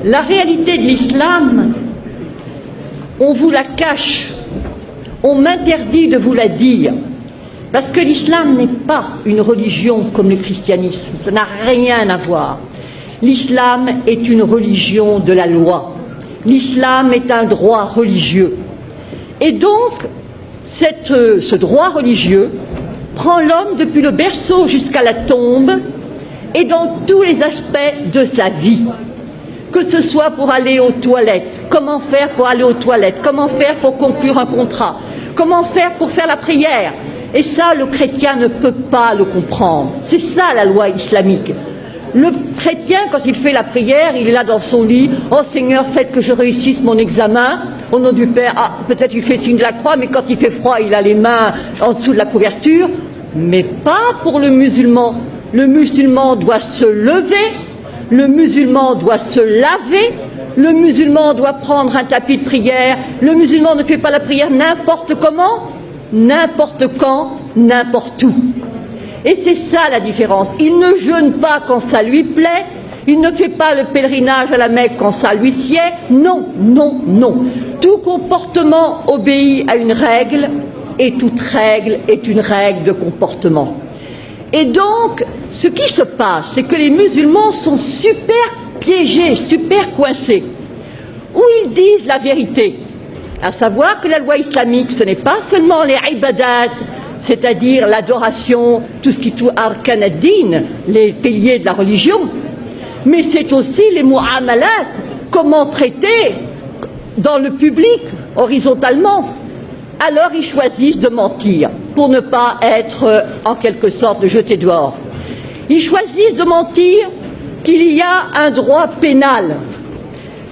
La réalité de l'islam, on vous la cache, on m'interdit de vous la dire, parce que l'islam n'est pas une religion comme le christianisme, ça n'a rien à voir. L'islam est une religion de la loi, l'islam est un droit religieux. Et donc, ce droit religieux prend l'homme depuis le berceau jusqu'à la tombe et dans tous les aspects de sa vie. Que ce soit pour aller aux toilettes, comment faire pour aller aux toilettes, comment faire pour conclure un contrat, comment faire pour faire la prière. Et ça, le chrétien ne peut pas le comprendre. C'est ça la loi islamique. Le chrétien, quand il fait la prière, il est là dans son lit. « Oh Seigneur, faites que je réussisse mon examen. » Au nom du Père, ah, peut-être il fait signe de la croix, mais quand il fait froid, il a les mains en dessous de la couverture. Mais pas pour le musulman. Le musulman doit se lever, le musulman doit se laver, le musulman doit prendre un tapis de prière. Le musulman ne fait pas la prière n'importe comment, n'importe quand, n'importe où. Et c'est ça la différence. Il ne jeûne pas quand ça lui plaît, il ne fait pas le pèlerinage à la Mecque quand ça lui sied. Non, non, non. Tout comportement obéit à une règle et toute règle est une règle de comportement. Et donc, ce qui se passe, c'est que les musulmans sont super piégés, super coincés, où ils disent la vérité, à savoir que la loi islamique, ce n'est pas seulement les ibadat, c'est-à-dire l'adoration, tout ce qui touche arkan ad-din, les piliers de la religion, mais c'est aussi les mu'amalat, comment traiter dans le public, horizontalement. Alors ils choisissent de mentir pour ne pas être en quelque sorte jetés dehors. Ils choisissent de mentir qu'il y a un droit pénal,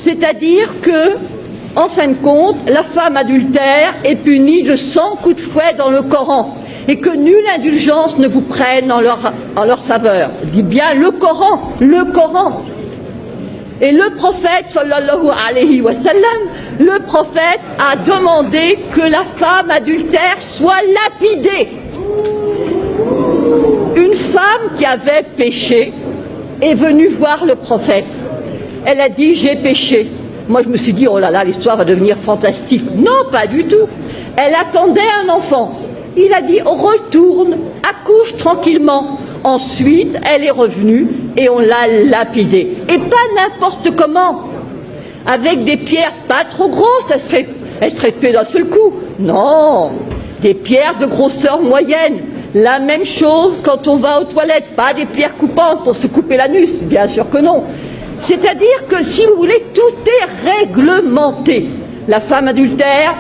c'est-à-dire que, en fin de compte, la femme adultère est punie de 100 coups de fouet dans le Coran et que nulle indulgence ne vous prenne en leur faveur. Je dis bien le Coran, le Coran. Et le prophète, sallallahu alayhi wa sallam, le prophète a demandé que la femme adultère soit lapidée. Une femme qui avait péché est venue voir le prophète. Elle a dit « j'ai péché ». Moi je me suis dit « oh là là, l'histoire va devenir fantastique ». Non, pas du tout. Elle attendait un enfant. Il a dit « retourne, accouche tranquillement ». Ensuite, elle est revenue et on l'a lapidée. Et pas n'importe comment. Avec des pierres pas trop grosses, elle serait tuée d'un seul coup. Non, des pierres de grosseur moyenne. La même chose quand on va aux toilettes, pas des pierres coupantes pour se couper l'anus, bien sûr que non. C'est-à-dire que, si vous voulez, tout est réglementé. La femme adultère,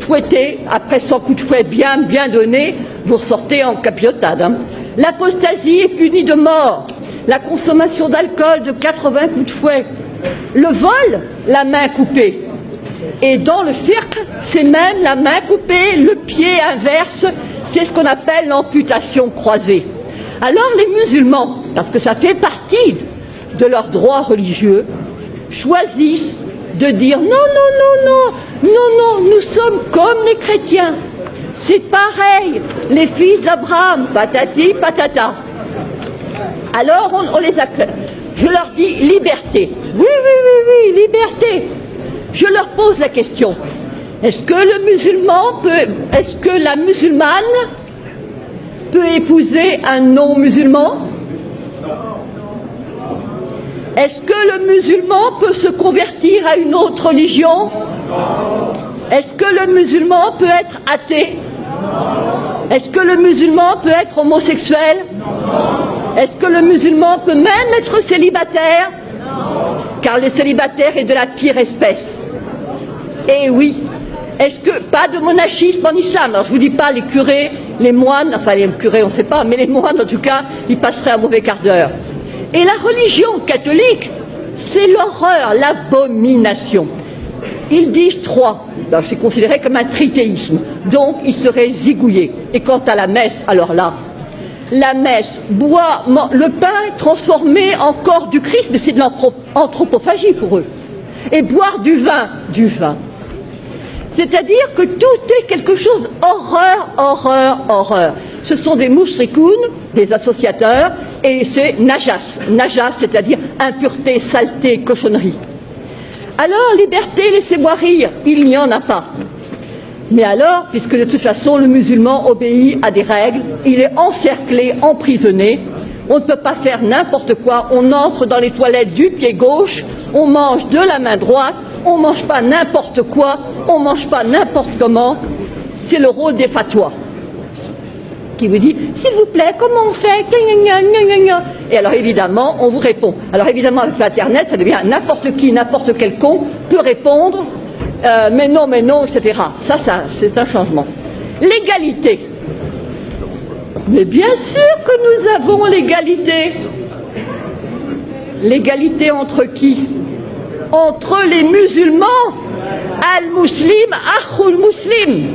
fouettée, après 100 coups de fouet bien donnés, vous ressortez en capillotade. Hein. L'apostasie est punie de mort. La consommation d'alcool de 80 coups de fouet. Le vol, la main coupée. Et dans le fiqh, c'est même la main coupée, le pied inverse, c'est ce qu'on appelle l'amputation croisée. Alors les musulmans, parce que ça fait partie de leurs droits religieux, choisissent de dire non, non, non, non, non, non, nous sommes comme les chrétiens. C'est pareil, les fils d'Abraham, patati, patata. Alors on les acclame. Je leur dis liberté. Oui, oui, oui, oui, liberté. Je leur pose la question. Est-ce que le musulman peut, est-ce que la musulmane peut épouser un non-musulman? Est-ce que le musulman peut se convertir à une autre religion? Est-ce que le musulman peut être athée? Est-ce que le musulman peut être homosexuel? Est-ce que le musulman peut même être célibataire? Car le célibataire est de la pire espèce. Et oui, est-ce que pas de monachisme en islam? Alors je vous dis pas les curés, les moines, enfin les curés on ne sait pas, mais les moines en tout cas, ils passeraient un mauvais quart d'heure. Et la religion catholique, c'est l'horreur, l'abomination. Ils disent trois, alors c'est considéré comme un trithéisme, donc ils seraient zigouillés. Et quant à la messe, alors là, la messe, boit, le pain transformé en corps du Christ, mais c'est de l'anthropophagie pour eux. Et boire du vin. C'est-à-dire que tout est quelque chose, horreur, horreur, horreur. Ce sont des moushrikoun, des associateurs, et c'est najas. Najas, c'est-à-dire impureté, saleté, cochonnerie. Alors, liberté, laissez-moi rire, il n'y en a pas. Mais alors, puisque de toute façon le musulman obéit à des règles, il est encerclé, emprisonné, on ne peut pas faire n'importe quoi, on entre dans les toilettes du pied gauche, on mange de la main droite, on ne mange pas n'importe quoi, on ne mange pas n'importe comment. C'est le rôle des fatwas qui vous dit, s'il vous plaît, comment on fait? Et alors évidemment, on vous répond. Alors évidemment, avec l'Internet, ça devient n'importe qui, n'importe quel con peut répondre, mais non, etc. Ça, c'est un changement. L'égalité. Mais bien sûr que nous avons l'égalité. L'égalité entre qui? Entre les musulmans. Al-Muslim, Akhul Muslim.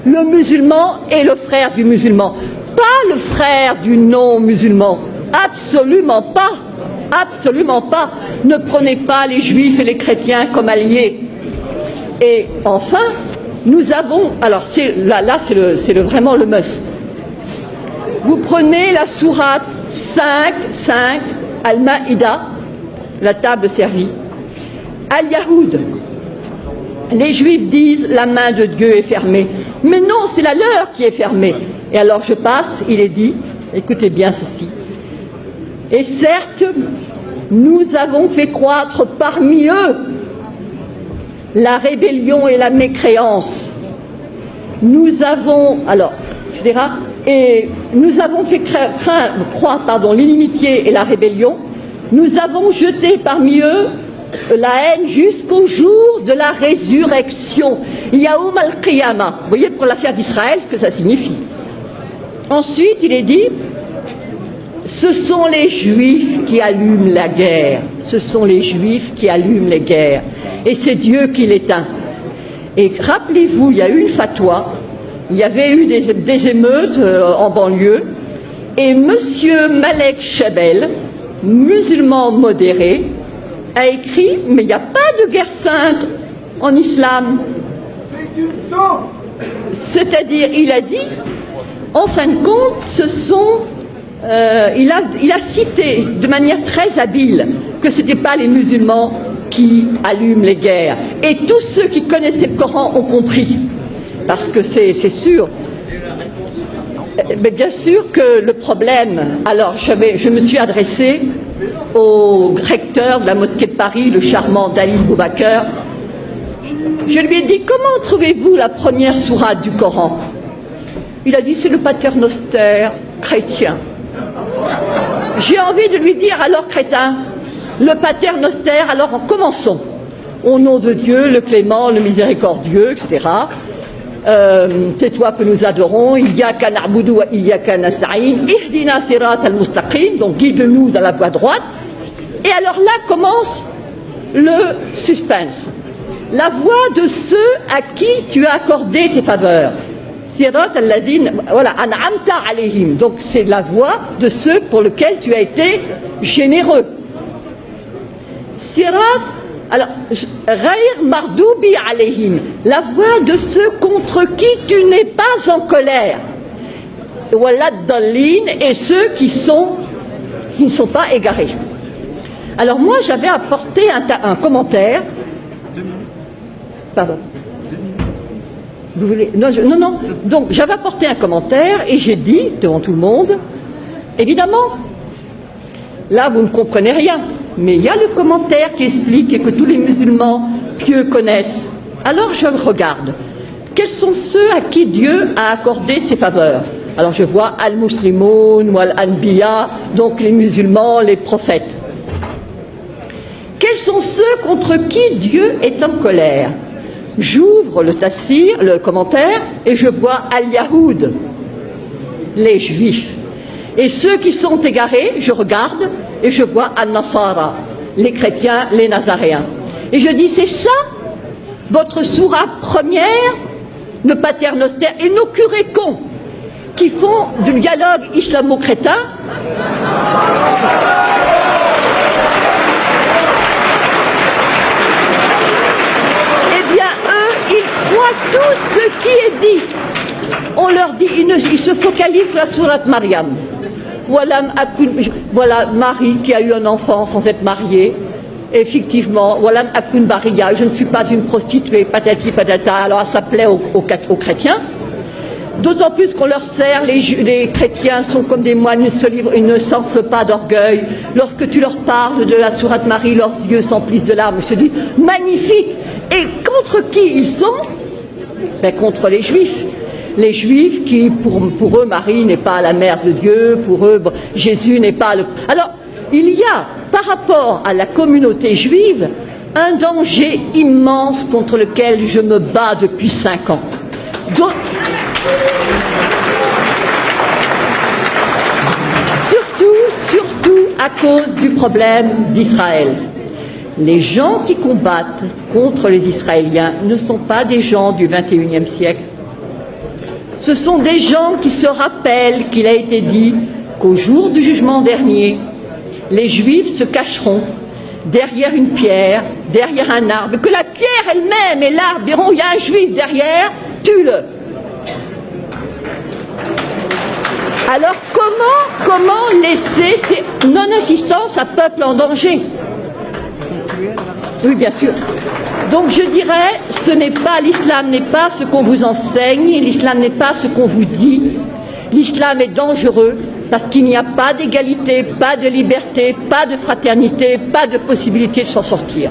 Le musulman est le frère du musulman, pas le frère du non-musulman. Absolument pas. Absolument pas. Ne prenez pas les juifs et les chrétiens comme alliés. Et enfin, nous avons... Alors là c'est vraiment le must. Vous prenez la sourate 5, Al-Maïda, la table servie. Al-Yahoud. Les Juifs disent la main de Dieu est fermée. Mais non, c'est la leur qui est fermée. Et alors je passe, il est dit, écoutez bien ceci. Et certes, nous avons fait croître parmi eux la rébellion et la mécréance. Nous avons, alors, je dirais, et nous avons fait croître l'inimitié et la rébellion. Nous avons jeté parmi eux la haine jusqu'au jour de la résurrection. Yaoum al-Qiyamah. Vous voyez pour l'affaire d'Israël ce que ça signifie. Ensuite, il est dit, ce sont les Juifs qui allument la guerre. Ce sont les Juifs qui allument les guerres. Et c'est Dieu qui l'éteint. Et rappelez-vous, il y a eu une fatwa, il y avait eu des émeutes en banlieue, et monsieur Malek Chabel, musulman modéré, a écrit, mais il n'y a pas de guerre sainte en islam. C'est-à-dire, il a dit, en fin de compte, ce sont... il a cité de manière très habile que ce n'étaient pas les musulmans qui allument les guerres. Et tous ceux qui connaissaient le Coran ont compris. Parce que c'est sûr. Mais bien sûr que le problème... Alors, je me suis adressée au recteur de la mosquée de Paris, le charmant Dalil Boubaker. Je lui ai dit, comment trouvez-vous la première sourate du Coran? Il a dit, c'est le paternoster chrétien. J'ai envie de lui dire, alors crétin, le paternoster, alors commençons. Au nom de Dieu, le clément, le miséricordieux, etc. C'est toi que nous adorons. Iyyaka na'budu wa iyyaka nasta'in. Ihdina sirat al-mustaqim. Donc guide-nous dans la voie droite. Et alors là commence le suspense. La voie de ceux à qui tu as accordé tes faveurs. Sirat al-ladhin, voilà, an'amta alayhim. Donc c'est la voie de ceux pour lesquels tu as été généreux. Sirat, alors, Ghayr mardoubi alayhim, la voie de ceux contre qui tu n'es pas en colère. Walad dallin, et ceux qui ne sont pas égarés. Alors moi j'avais apporté un commentaire. Pardon. Vous voulez... Non. Donc j'avais apporté un commentaire et j'ai dit devant tout le monde, évidemment, là vous ne comprenez rien, mais il y a le commentaire qui explique et que tous les musulmans pieux connaissent. Alors je regarde. Quels sont ceux à qui Dieu a accordé ses faveurs? Alors je vois al-Muslimoun ou al-Anbiya, donc les musulmans, les prophètes. Quels sont ceux contre qui Dieu est en colère? J'ouvre le tafsir, le commentaire, et je vois al-Yahoud, les juifs. Et ceux qui sont égarés, je regarde, et je vois al-Nasara, les chrétiens, les nazaréens. Et je dis, c'est ça, votre sourate première, le paternoster, et nos curés cons, qui font du dialogue islamo-crétin. Tout ce qui est dit, on leur dit, ils se focalisent sur la sourate Maryam. voilà Marie qui a eu un enfant sans être mariée. Effectivement, voilà Akun Baria, je ne suis pas une prostituée, patati patata, alors ça plaît aux chrétiens. D'autant plus qu'on leur sert, les chrétiens sont comme des moines, ils ne s'enflent pas d'orgueil. Lorsque tu leur parles de la sourate Marie, leurs yeux s'emplissent de larmes, ils se disent magnifique. Et contre qui ils sont? Ben, contre les Juifs. Les Juifs qui, pour eux, Marie n'est pas la mère de Dieu, pour eux, Jésus n'est pas le... Alors, il y a, par rapport à la communauté juive, un danger immense contre lequel je me bats depuis 5 ans. Surtout à cause du problème d'Israël. Les gens qui combattent contre les Israéliens ne sont pas des gens du XXIe siècle. Ce sont des gens qui se rappellent qu'il a été dit qu'au jour du jugement dernier, les Juifs se cacheront derrière une pierre, derrière un arbre, que la pierre elle-même et l'arbre diront il y a un Juif derrière, tue-le. Alors comment laisser ces non-assistance à peuple en danger? Oui, bien sûr. Donc je dirais, ce n'est pas, l'islam n'est pas ce qu'on vous enseigne, l'islam n'est pas ce qu'on vous dit. L'islam est dangereux parce qu'il n'y a pas d'égalité, pas de liberté, pas de fraternité, pas de possibilité de s'en sortir.